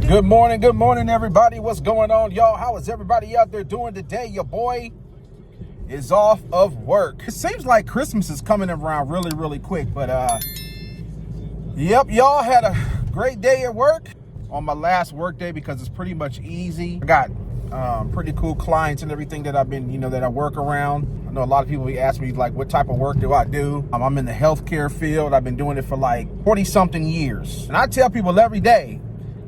Good morning, everybody. What's going on, y'all? How is everybody out there doing today? Your boy is off of work. It seems like Christmas is coming around really quick, but yep, y'all had a great day at work on my last work day because it's pretty much easy. I got pretty cool clients and everything that I've been, that I work around. I know a lot of people ask me, like, what type of work do I do? I'm in the healthcare field. I've been doing it for like 40 something years. And I tell people every day,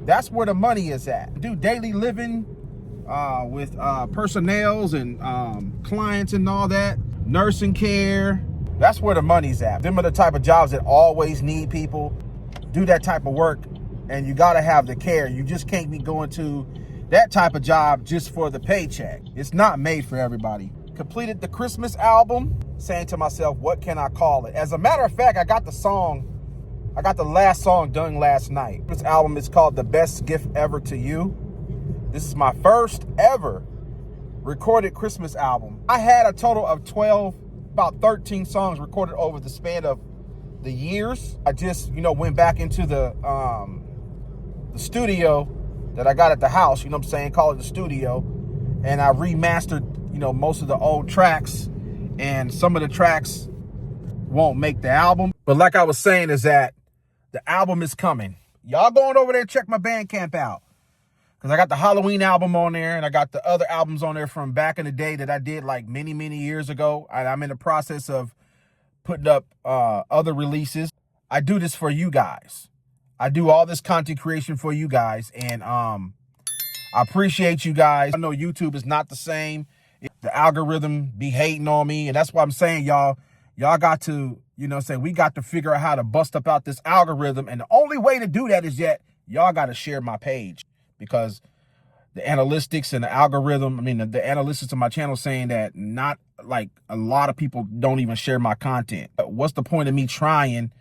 that's where the money is at. I do daily living with personnels and clients and all that, nursing care. That's where the money's at. Them are the type of jobs that always need people. Do that type of work, and you gotta have the care. You just can't be going to that type of job just for the paycheck. It's not made for everybody. Completed the Christmas album, saying to myself, what can I call it? As a matter of fact, I got the last song done last night. This album is called The Best Gift Ever to You. This is my first ever recorded Christmas album. I had a total of about 13 songs recorded over the span of the years. I just, went back into the studio that I got at the house, call it the studio. And I remastered, most of the old tracks, and some of the tracks won't make the album. But like I was saying is that the album is coming. Y'all going over there, check my Bandcamp out. Because I got the Halloween album on there, and I got the other albums on there from back in the day that I did like many years ago. I'm in the process of putting up other releases. I do this for you guys. I do all this content creation for you guys, and I appreciate you guys. I know YouTube is not the same. The algorithm be hating on me, and that's why I'm saying, y'all got to, we got to figure out how to bust up out this algorithm. And the only way to do that is that y'all got to share my page, because the analytics and the algorithm, the analytics of my channel saying that not like a lot of people don't even share my content. But what's the point of me trying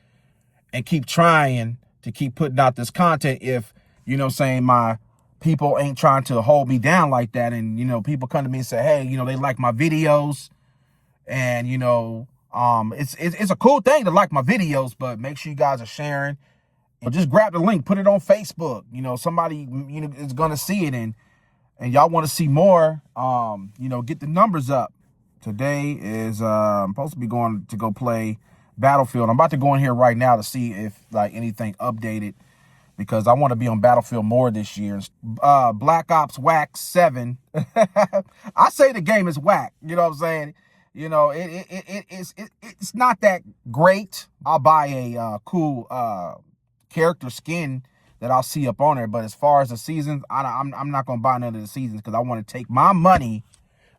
and keep trying to keep putting out this content if, my people ain't trying to hold me down like that? And, people come to me and say, hey, they like my videos, and, it's a cool thing to like my videos, but make sure you guys are sharing. Or just grab the link, put it on Facebook. Somebody is gonna see it, and y'all want to see more. Get the numbers up. Today is I'm supposed to be going to go play Battlefield. I'm about to go in here right now to see if like anything updated, because I want to be on Battlefield more this year. Black Ops Whack 7. I say the game is whack. You know what I'm saying? It's not that great. I'll buy a cool character skin that I'll see up on there. But as far as the seasons, I'm not going to buy none of the seasons, because I want to take my money,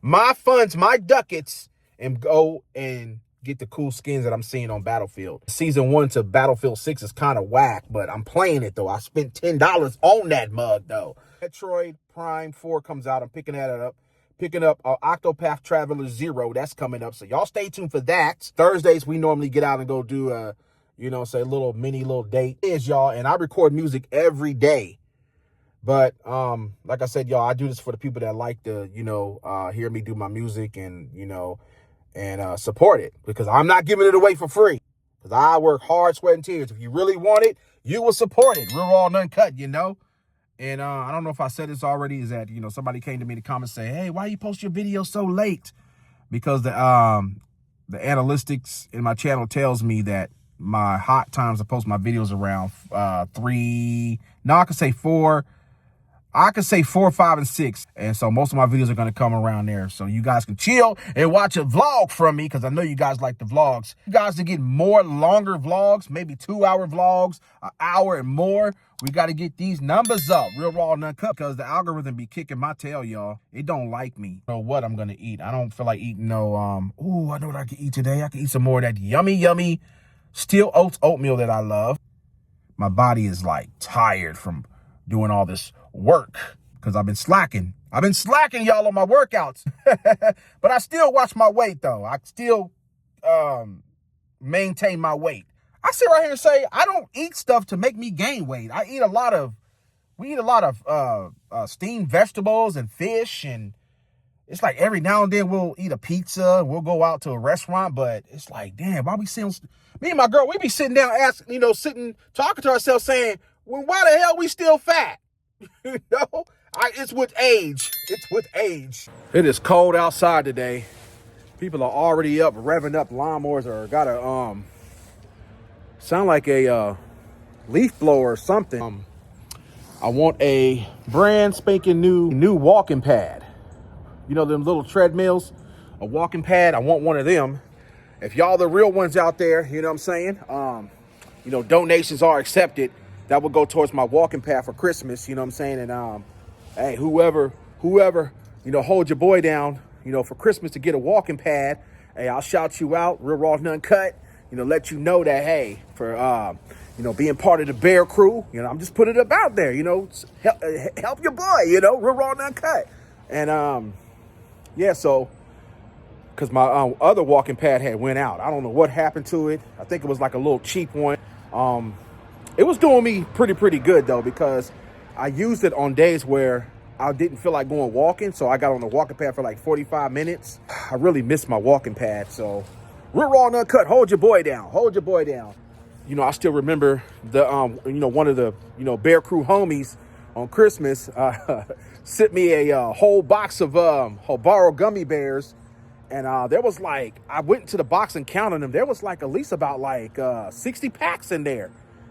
my funds, my ducats, and go and get the cool skins that I'm seeing on Battlefield. Season 1 to Battlefield 6 is kind of whack, but I'm playing it, though. I spent $10 on that mug, though. Metroid Prime 4 comes out. I'm picking that up. Picking up Octopath Traveler 0. That's coming up. So y'all stay tuned for that. Thursdays, we normally get out and go do a, little date. It is, y'all. And I record music every day. But like I said, y'all, I do this for the people that like to, hear me do my music and, and support it. Because I'm not giving it away for free. Because I work hard, sweat, and tears. If you really want it, you will support it. Real, raw, and uncut, And I don't know if I said this already, is that, somebody came to me in the comments saying, hey, why you post your video so late? Because the analytics in my channel tells me that my hot times to post my videos around 4, 5, and 6. And so most of my videos are going to come around there. So you guys can chill and watch a vlog from me, because I know you guys like the vlogs. You guys to get more longer vlogs, maybe 2-hour vlogs, an hour and more. We got to get these numbers up, real, raw, and uncut, because the algorithm be kicking my tail, y'all. It don't like me. I don't know what I'm going to eat. I don't feel like eating no, I know what I can eat today. I can eat some more of that yummy Steel Oats oatmeal that I love. My body is like tired from doing all this work, because I've been slacking. Y'all, on my workouts. But I still watch my weight, though. I still maintain my weight. I sit right here and say I don't eat stuff to make me gain weight. We eat a lot of steamed vegetables and fish, and it's like every now and then we'll eat a pizza, we'll go out to a restaurant, but it's like, damn, why we sitting, me and my girl, we be sitting down talking to ourselves saying, well, why the hell we still fat? You know, it's with age. It's with age. It is cold outside today. People are already up, revving up lawnmowers, or got a sound like a leaf blower or something. I want a brand spanking new walking pad. You know them little treadmills, a walking pad. I want one of them. If y'all the real ones out there, you know what I'm saying? You know, donations are accepted. That will go towards my walking pad for Christmas, you know what I'm saying? And hey, whoever, you know, hold your boy down, you know, for Christmas to get a walking pad, hey, I'll shout you out, real raw and uncut, you know, let you know that, hey, for, you know, being part of the Bear crew, you know, I'm just putting it up out there, you know, help your boy, you know, real raw and uncut. And, yeah, so, because my other walking pad had went out. I don't know what happened to it. I think it was like a little cheap one. It was doing me pretty good, though, because I used it on days where I didn't feel like going walking. So I got on the walking pad for like 45 minutes. I really missed my walking pad. So real raw and uncut, hold your boy down. Hold your boy down. You know, I still remember the, you know, one of the, you know, Bear Crew homies on Christmas sent me a whole box of Hobaro gummy bears. And there was like, I went to the box and counted them. There was like at least about like 60 packs in there.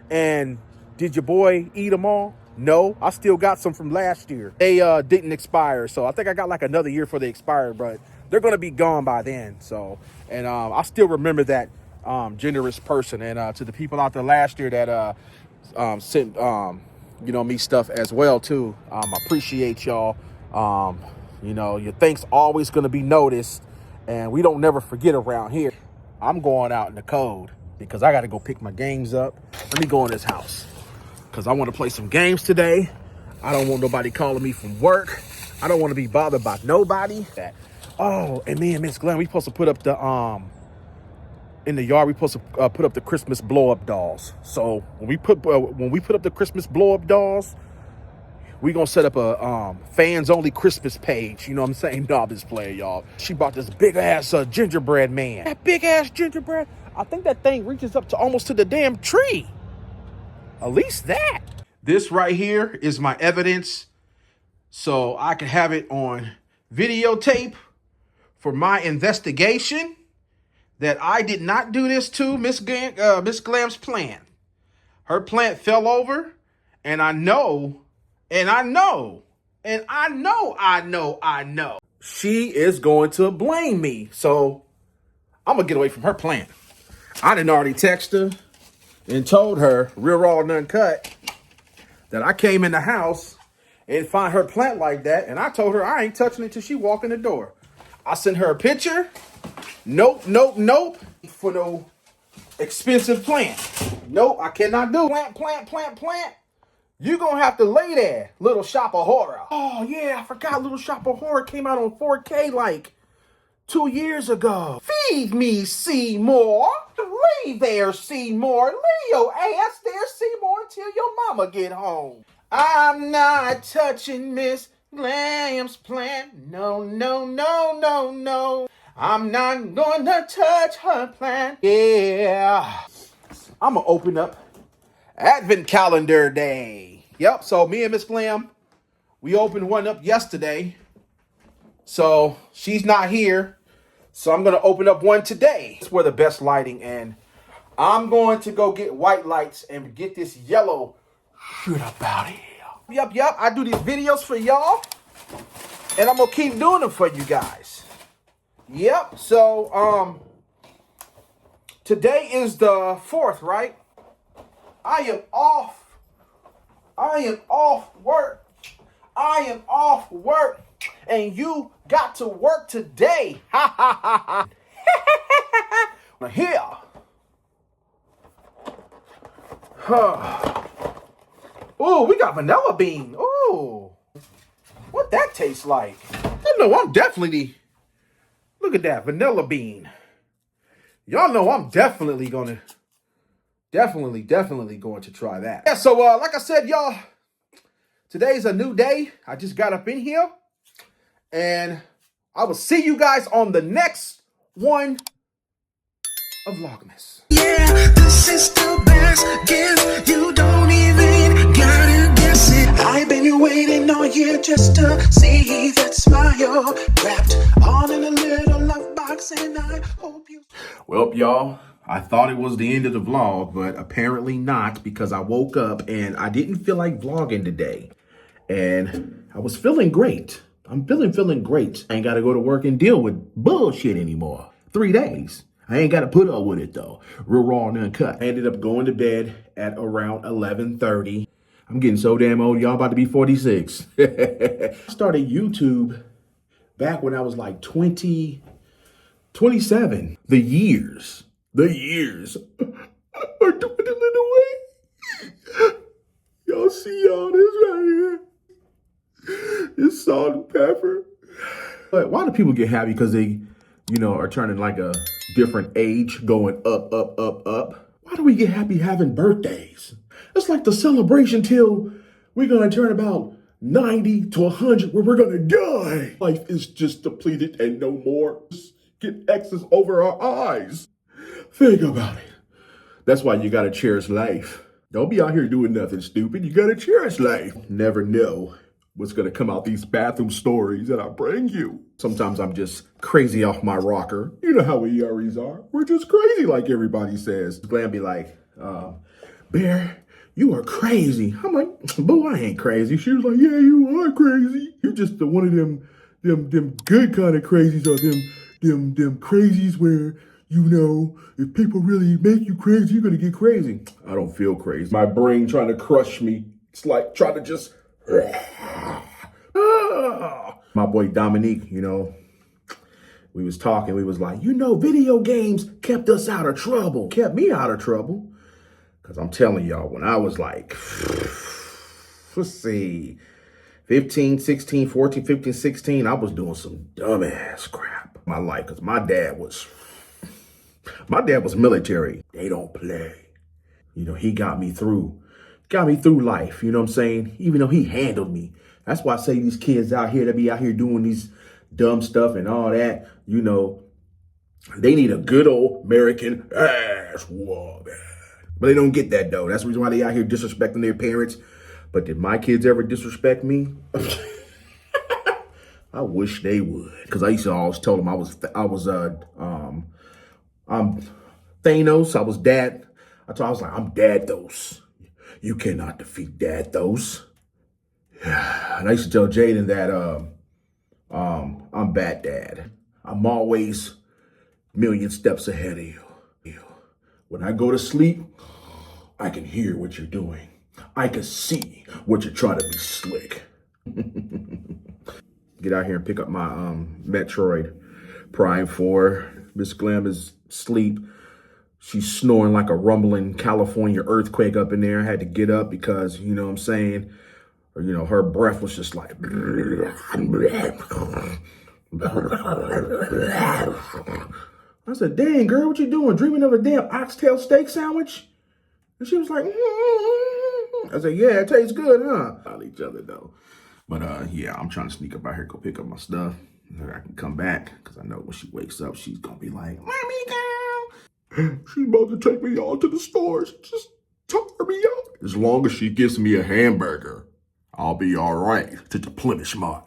And did your boy eat them all? No, I still got some from last year. They didn't expire. So I think I got like another year for the expired, but they're going to be gone by then. So, and I still remember that generous person. And to the people out there last year that sent, you know, me stuff as well too. I appreciate y'all. You know, your thanks always going to be noticed. And we don't never forget around here. I'm going out in the cold because I got to go pick my games up. Let me go in this house because I want to play some games today. I don't want nobody calling me from work. I don't want to be bothered by nobody. Oh, and me and Miss Glenn, we supposed to put up the, in the yard, we supposed to put up the Christmas blow-up dolls. So when we put up the Christmas blow-up dolls, we gonna set up a fans only Christmas page. You know what I'm saying? No, I'm just playing, y'all. She bought this big ass gingerbread man. That big ass gingerbread. I think that thing reaches up to almost to the damn tree. At least that. This right here is my evidence, so I can have it on videotape for my investigation that I did not do this to Miss Glam's plant. Her plant fell over, and I know. She is going to blame me. So I'm going to get away from her plant. I done already texted her and told her, real raw and uncut, that I came in the house and find her plant like that. And I told her I ain't touching it till she walk in the door. I sent her a picture. Nope. For no expensive plant. Nope, I cannot do plant. You gonna have to lay there, Little Shop of Horror. Oh yeah, I forgot Little Shop of Horror came out on 4K like 2 years ago. Feed me, Seymour. Lay there, Seymour. Lay your ass there, Seymour, until your mama get home. I'm not touching Miss Glam's plant. No. I'm not gonna touch her plant. Yeah. I'm gonna open up Advent Calendar Day. Yep, so me and Miss Glam, we opened one up yesterday. So she's not here. So I'm going to open up one today. It's where the best lighting, and I'm going to go get white lights and get this yellow shit up out here. Yep, I do these videos for y'all, and I'm going to keep doing them for you guys. Yep, so today is the 4th, right? I am off work. And you got to work today. Ha. Now here. Oh, we got vanilla bean. Oh. What that tastes like? You know, I'm definitely, look at that, vanilla bean. Y'all know I'm definitely going to try that. Yeah, so like I said, y'all, today's a new day. I just got up in here, and I will see you guys on the next one of Vlogmas. Yeah, this is the best gift. You don't even gotta guess it. I've been waiting all year just to see that smile wrapped all in a little love box, and I hope you. Well, y'all, I thought it was the end of the vlog, but apparently not, because I woke up and I didn't feel like vlogging today. And I was feeling great. I'm feeling great. I ain't got to go to work and deal with bullshit anymore. 3 days. I ain't got to put up with it, though. Real raw and uncut. I ended up going to bed at around 11:30. I'm getting so damn old, y'all, about to be 46. I started YouTube back when I was like 27. The years are dwindling away. Y'all see all this right here? It's salt and pepper. But why do people get happy? Because they, are turning like a different age, going up, up, up, up. Why do we get happy having birthdays? It's like the celebration till we're going to turn about 90 to 100 where we're going to die. Life is just depleted and no more. Just get X's over our eyes. Think about it. That's why you got to cherish life. Don't be out here doing nothing stupid. You got to cherish life. Never know what's going to come out these bathroom stories that I bring you. Sometimes I'm just crazy off my rocker. You know how we EREs are. We're just crazy like everybody says. Glam be like, Bear, you are crazy. I'm like, boo, I ain't crazy. She was like, yeah, you are crazy. You just one of them good kind of crazies, or them crazies where, if people really make you crazy, you're gonna get crazy. I don't feel crazy. My brain trying to crush me. It's like trying to just, my boy Dominique, we was talking, we was like, video games kept us out of trouble. Kept me out of trouble. Because I'm telling y'all, when I was like, let's see, 15, 16, 14, 15, 16, I was doing some dumbass crap in my life. Because my dad was military. They don't play. He got me through life. You know what I'm saying? Even though he handled me. That's why I say these kids out here, that be out here doing these dumb stuff and all that, they need a good old American ass whooping. But they don't get that, though. That's the reason why they out here disrespecting their parents. But did my kids ever disrespect me? I wish they would. Because I used to always tell them I'm Thanos. I was Dad. I was like, I'm Dados. You cannot defeat Dados. And I used to tell Jaden that I'm Bad Dad. I'm always a million steps ahead of you. When I go to sleep, I can hear what you're doing. I can see what you're trying to be slick. Get out here and pick up my Metroid Prime 4. Miss Glam is asleep. She's snoring like a rumbling California earthquake up in there. I had to get up because, you know what I'm saying? Or, her breath was just like. I said, dang, girl, what you doing? Dreaming of a damn oxtail steak sandwich? And she was like, I said, yeah, it tastes good, huh? About each other, though. But, yeah, I'm trying to sneak up out here, go pick up my stuff. So I can come back, because I know when she wakes up, she's going to be like, Mommy, girl. She's about to take me all to the stores. Just tire me out. As long as she gives me a hamburger, I'll be all right to deplenish my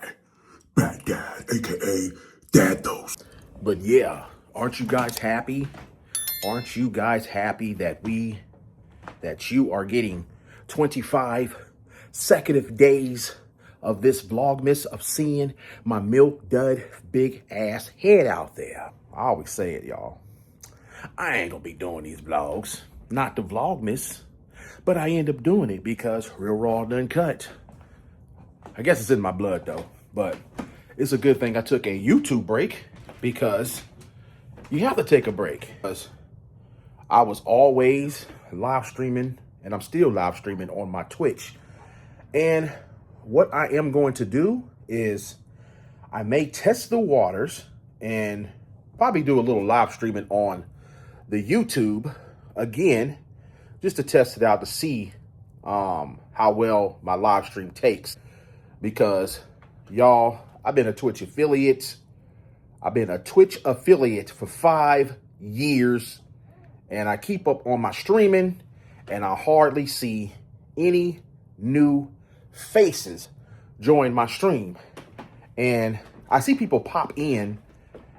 Bad Dad, a.k.a. Dados. But, yeah. Aren't you guys happy? Aren't you guys happy that you are getting 25 consecutive days of this Vlogmas, of seeing my milk dud big ass head out there? I always say it, y'all. I ain't gonna be doing these vlogs, not the Vlogmas, but I end up doing it because real raw and uncut. I guess it's in my blood though, but it's a good thing I took a YouTube break, because you have to take a break. Because I was always live streaming, and I'm still live streaming on my Twitch. And what I am going to do is I may test the waters and probably do a little live streaming on the YouTube again, just to test it out to see how well my live stream takes. Because, y'all, I've been a Twitch affiliate. I've been a Twitch affiliate for 5 years, and I keep up on my streaming, and I hardly see any new faces join my stream. And I see people pop in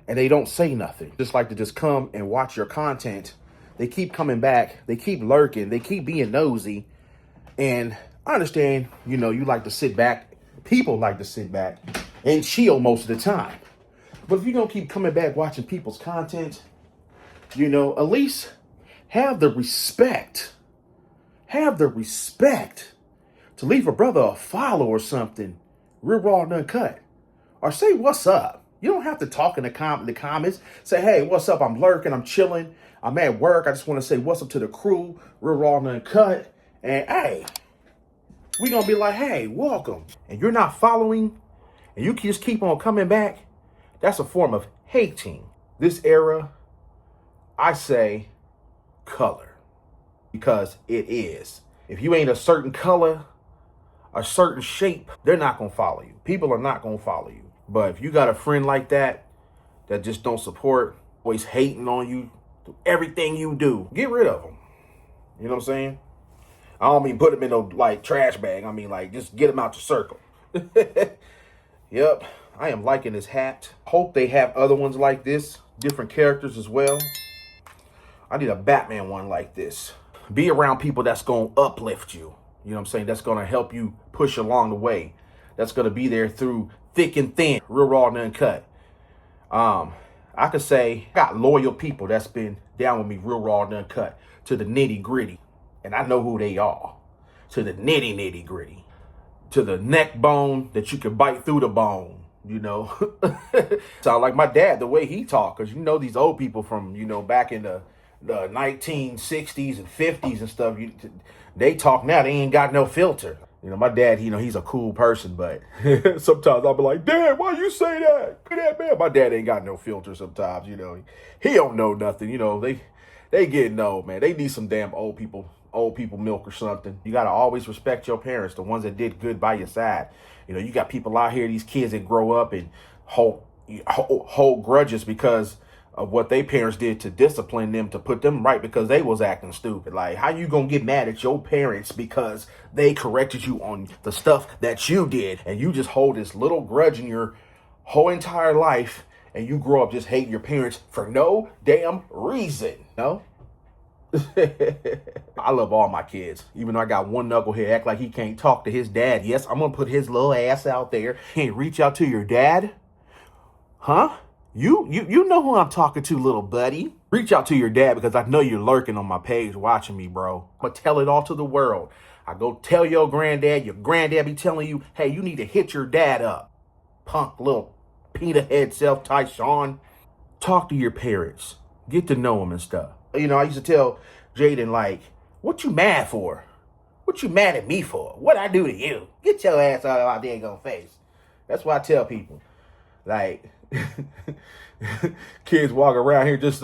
and they don't say nothing. Just like to just come and watch your content. They keep coming back. They keep lurking. They keep being nosy. And I understand, you know, you like to sit back. People like to sit back and chill most of the time. But if you're going to keep coming back watching people's content, you know, at least have the respect. Have the respect to leave a brother a follow or something. Real raw and uncut. Or say what's up. You don't have to talk in the comments. Say, hey, what's up? I'm lurking. I'm chilling. I'm at work. I just want to say what's up to the crew. Real raw and uncut. And hey, we going to be like, hey, welcome. And you're not following and you just keep on coming back. That's a form of hating. This era, I say color. Because it is. If you ain't a certain color, a certain shape, they're not going to follow you. People are not going to follow you. But if you got a friend like that just don't support, always hating on you, through everything you do, get rid of them. You know what I'm saying? I don't mean put them in no like trash bag. I mean like just get them out your circle. Yep, I am liking this hat. Hope they have other ones like this, different characters as well. I need a Batman one like this. Be around people that's going to uplift you. You know what I'm saying? That's going to help you push along the way. That's going to be there through thick and thin, real raw and uncut. I could say I got loyal people that's been down with me real raw and uncut to the nitty gritty. And I know who they are. To the nitty gritty. To the neck bone that you can bite through the bone, you know. Sound like my dad, the way he talk. Because you know these old people from, you know, back in the 1960s and 50s and stuff, they talk now, they ain't got no filter. You know, my dad, you know, he's a cool person, but sometimes I'll be like, Dad, why you say that? That man. My dad ain't got no filter sometimes, you know. He don't know nothing, you know. They getting old, man. They need some damn old people milk or something. You got to always respect your parents, the ones that did good by your side. You know, you got people out here, these kids that grow up and hold grudges because of what they parents did to discipline them, to put them right because they was acting stupid. Like, how you gonna get mad at your parents because they corrected you on the stuff that you did, and you just hold this little grudge in your whole entire life, and you grow up just hating your parents for no damn reason, no? I love all my kids, even though I got one knucklehead act like he can't talk to his dad. Yes, I'm gonna put his little ass out there. Can't reach out to your dad? Huh? You know who I'm talking to, little buddy. Reach out to your dad because I know you're lurking on my page watching me, bro. I'm going to tell it all to the world. I go tell your granddad be telling you, hey, you need to hit your dad up. Punk little peanut head self-tight Sean. Talk to your parents. Get to know them and stuff. You know, I used to tell Jaden, like, what you mad for? What you mad at me for? What I do to you? Get your ass out of my daggone face. That's what I tell people. Like, kids walk around here just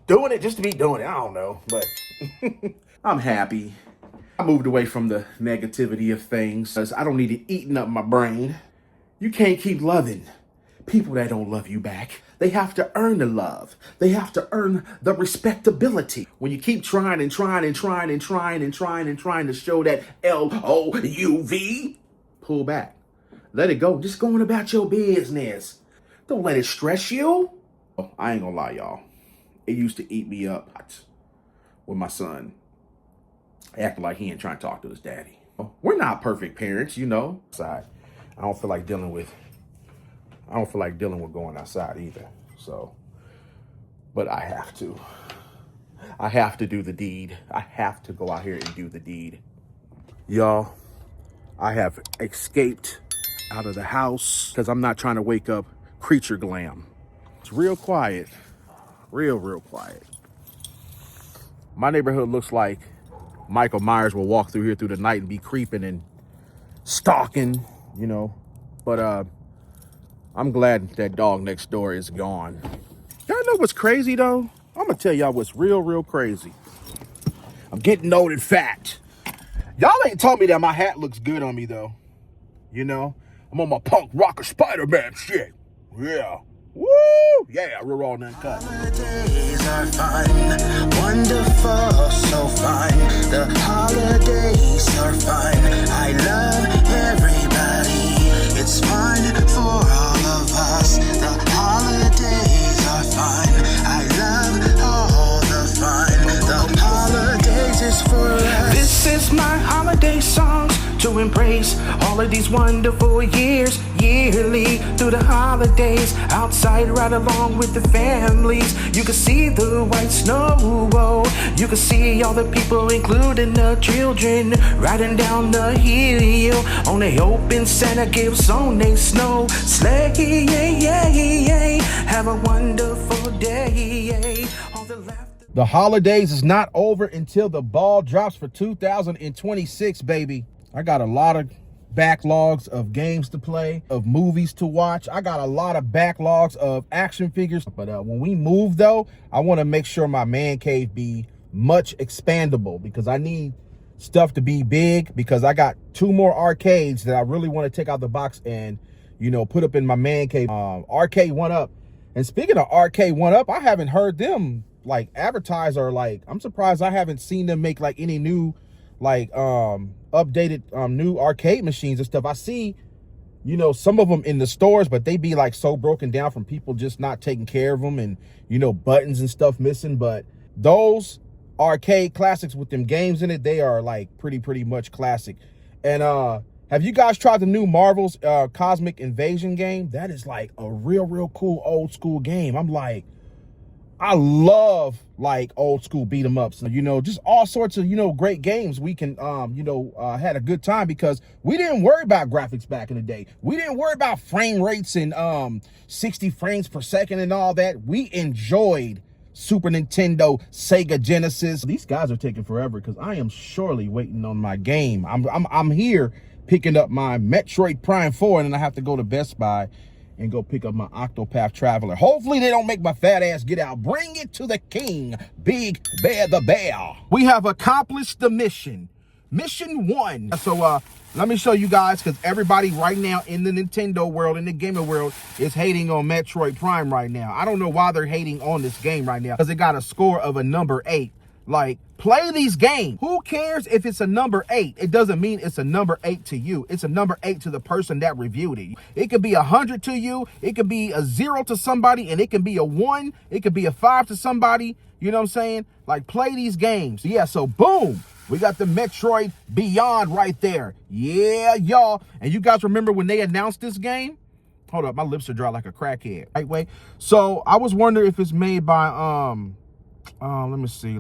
doing it just to be doing it. I don't know, but I'm happy. I moved away from the negativity of things because I don't need it eating up my brain. You can't keep loving people that don't love you back. They have to earn the love. They have to earn the respectability. When you keep trying to show that LOUV, pull back. Let it go. Just going about your business. Don't let it stress you. Oh, I ain't gonna lie, y'all. It used to eat me up with my son acting like he ain't trying to talk to his daddy. We're not perfect parents, you know. I don't feel like dealing with going outside either. So, but I have to. I have to do the deed. I have to go out here and do the deed. Y'all, I have escaped out of the house because I'm not trying to wake up creature glam. It's real quiet. Real quiet. My neighborhood looks like Michael Myers will walk through here through the night and be creeping and stalking, you know. But I'm glad that dog next door is gone. Y'all know what's crazy though? I'm gonna tell y'all what's real crazy. I'm getting old and fat. Y'all ain't told me that my hat looks good on me though. You know, I'm on my punk rocker Spider-Man shit. Yeah. Woo! Yeah, we're all uncut. Holidays are fun, wonderful, so fun. The holidays are fun. I love everybody. It's fun for all of us. The holidays are fun. I love all the fun. The holidays is for us. This is my holiday songs to embrace all of these wonderful years, yearly through the holidays, outside right along with the families. You can see the white snow, you can see all the people including the children riding down the hill on a open Santa gifts on a snow sleigh. Have a wonderful day. All the laughter. The holidays is not over until the ball drops for 2026, baby. I got a lot of backlogs of games to play, of movies to watch. I got a lot of backlogs of action figures. But when we move, though, I want to make sure my man cave be much expandable, because I need stuff to be big, because I got 2 more arcades that I really want to take out the box and, you know, put up in my man cave. Arcade 1UP. And speaking of Arcade 1UP, I haven't heard them like advertise, or like, I'm surprised I haven't seen them make like any new like updated new arcade machines and stuff. I see, you know, some of them in the stores, but they be like so broken down from people just not taking care of them, and, you know, buttons and stuff missing. But those arcade classics with them games in it, they are like pretty much classic. And have you guys tried the new Marvel's Cosmic Invasion game? That is like a real cool old school game. I'm like, I love like old school beat 'em ups, you know, just all sorts of, you know, great games. We can, you know, had a good time, because we didn't worry about graphics back in the day. We didn't worry about frame rates and 60 frames per second and all that. We enjoyed Super Nintendo, Sega Genesis. These guys are taking forever, because I am surely waiting on my game. I'm here picking up my Metroid Prime 4, and then I have to go to Best Buy and go pick up my Octopath Traveler. Hopefully they don't make my fat ass get out. Bring it to the king, Big Bear the Bear. We have accomplished the mission. Mission 1. So let me show you guys, because everybody right now in the Nintendo world, in the gamer world, is hating on Metroid Prime right now. I don't know why they're hating on this game right now, because it got a score of a number 8. Like, play these games. Who cares if it's a number 8? It doesn't mean it's a number 8 to you. It's a number 8 to the person that reviewed it. It could be 100 to you. It could be a 0 to somebody, and it can be a 1. It could be a 5 to somebody. You know what I'm saying? Like, play these games. Yeah, so boom. We got the Metroid Beyond right there. Yeah, y'all. And you guys remember when they announced this game? Hold up, my lips are dry like a crackhead. Right way. So I was wondering if it's made by let me see.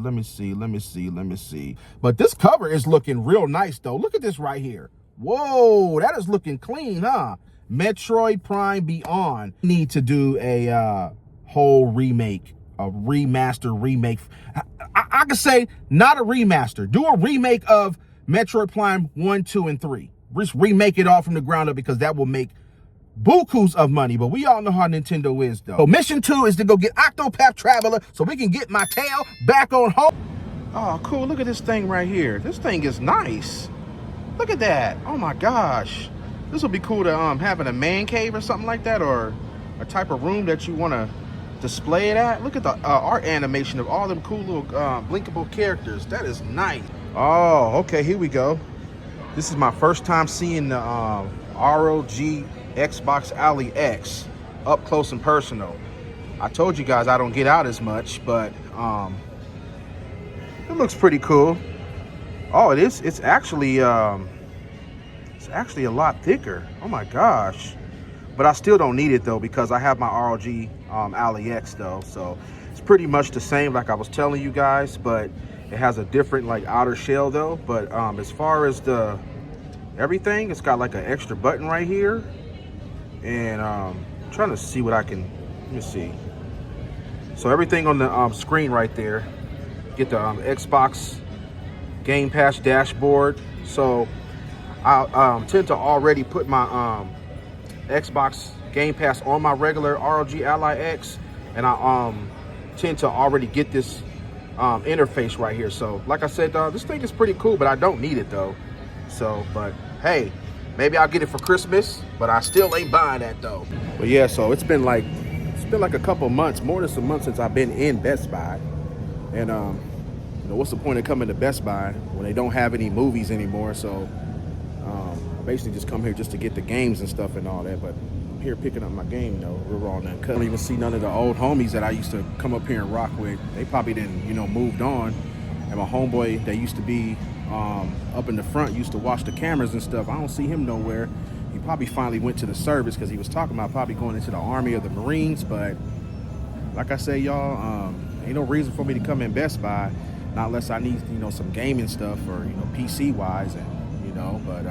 But this cover is looking real nice, though. Look at this right here. Whoa, that is looking clean, huh? Metroid Prime Beyond. Need to do a whole remake, a remaster remake. I could say not a remaster. Do a remake of Metroid Prime 1, 2, and 3. Just remake it all from the ground up, because that will make bukus of money. But we all know how Nintendo is, though. So mission 2 is to go get Octopath Traveler so we can get my tail back on home. Oh, cool. Look at this thing right here. This thing is nice. Look at that. Oh my gosh. This will be cool to have in a man cave or something like that, or a type of room that you want to display it at. Look at the art animation of all them cool little blinkable characters. That is nice. Oh, okay. Here we go. This is my first time seeing the ROG Xbox Ally X up close and personal. I told you guys I don't get out as much, but it looks pretty cool. Oh, it is. It's actually a lot thicker. Oh my gosh. But I still don't need it though, because I have my ROG Ally X though. So it's pretty much the same like I was telling you guys, but it has a different like outer shell though. But as far as the everything, it's got like an extra button right here. And I'm trying to see what I can, let me see. So everything on the screen right there. Get the Xbox Game Pass dashboard. So I tend to already put my Xbox Game Pass on my regular ROG Ally X, and I tend to already get this interface right here. So like I said, this thing is pretty cool, but I don't need it though. So, but hey, maybe I'll get it for Christmas, but I still ain't buying that though. But yeah, so it's been like it's been like a couple months, more than some months since I've been in Best Buy. And you know, what's the point of coming to Best Buy when they don't have any movies anymore? So I basically just come here just to get the games and stuff and all that. But I'm here picking up my game though. We're raw and uncut. I don't even see none of the old homies that I used to come up here and rock with. They probably didn't, you know, moved on. And my homeboy that used to be up in the front, used to watch the cameras and stuff, I don't see him nowhere. He probably finally went to the service because he was talking about probably going into the Army or the Marines. But like I say, y'all, ain't no reason for me to come in Best Buy, not unless I need, you know, some gaming stuff or, you know, PC wise, and, you know, but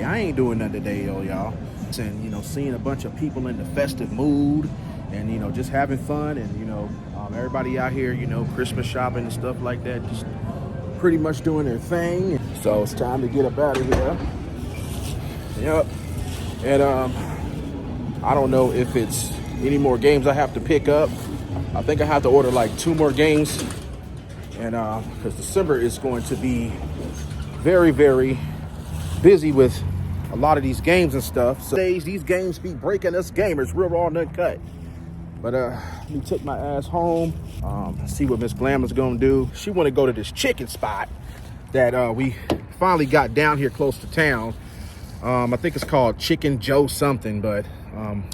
I ain't doing nothing today, though, y'all. And, you know, seeing a bunch of people in the festive mood and, you know, just having fun, and, you know, everybody out here, you know, Christmas shopping and stuff like that, just pretty much doing their thing. So it's time to get up out of here. Yep. And I don't know if it's any more games I have to pick up. I think I have to order like 2 more games, and because December is going to be very, very busy with a lot of these games and stuff. So these games be breaking us gamers real raw and uncut. But let me take my ass home, see what Miss Glamour's gonna do. She want to go to this chicken spot that we finally got down here close to town. I think it's called Chicken Joe something, but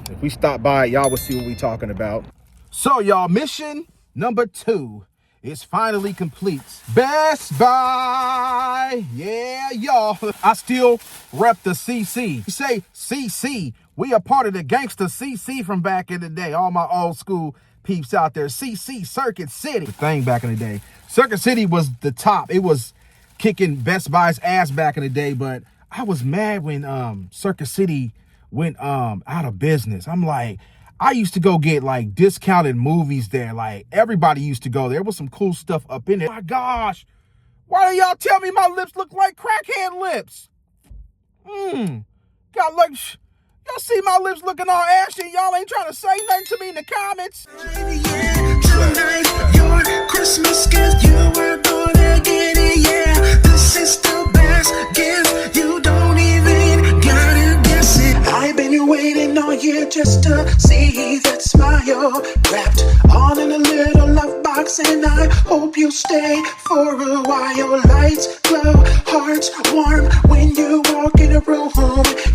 if we stop by, y'all will see what we talking about. So y'all, mission number 2 is finally complete. Best Buy, yeah, y'all. I still rep the CC. You say CC, we are part of the gangster CC from back in the day. All my old school peeps out there. CC, Circuit City. The thing back in the day. Circuit City was the top. It was kicking Best Buy's ass back in the day, but I was mad when Circuit City went out of business. I'm like, I used to go get like discounted movies there. Like everybody used to go. There was some cool stuff up in there. Oh my gosh, why do y'all tell me my lips look like crackhead lips? Got like, y'all see my lips looking all ashy. Y'all ain't trying to say nothing to me in the comments. Tonight, your Christmas gift, you were gonna get it, yeah. This is the best gift, you don't even gotta guess it. I've been waiting all year just to see that smile wrapped all in a little love box, and I hope you stay for a while. Lights glow, hearts warm when you walk in a room.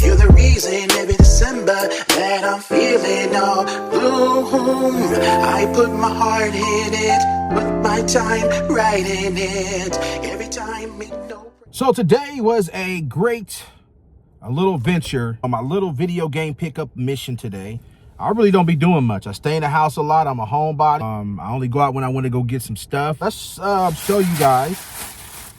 You're the reason every December that I'm feeling all bloom. I put my heart in it, put my time right in it. Every time me know. So today was a little venture on my little video game pickup mission today. I really don't be doing much. I stay in the house a lot. I'm a homebody. I only go out when I want to go get some stuff. Let's show you guys.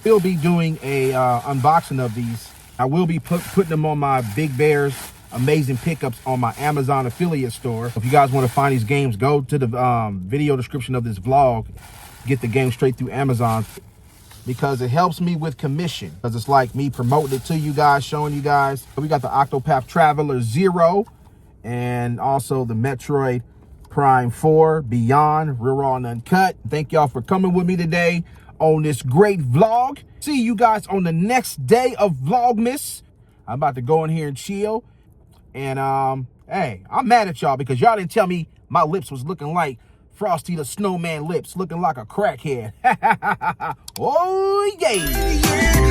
We'll be doing a unboxing of these. I will be putting them on my Big Bear's amazing pickups on my Amazon affiliate store. If you guys want to find these games, go to the video description of this vlog. Get the game straight through Amazon, because it helps me with commission. Because it's like me promoting it to you guys, showing you guys. We got the Octopath Traveler 0 and also the Metroid Prime 4 Beyond, real raw and uncut. Thank y'all for coming with me today on this great vlog. See you guys on the next day of Vlogmas. I'm about to go in here and chill. And hey, I'm mad at y'all because y'all didn't tell me my lips was looking like Frosty the Snowman lips, looking like a crackhead. Oh yeah.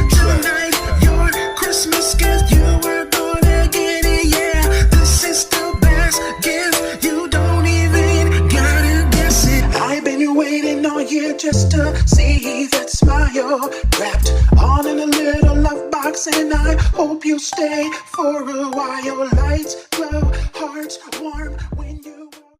Tonight, your Christmas gift, you were gonna get it, yeah. This is the best gift, you don't even gotta guess it. I've been waiting all year just to see that smile wrapped all in a little love box, and I hope you stay for a while. Lights glow, hearts warm.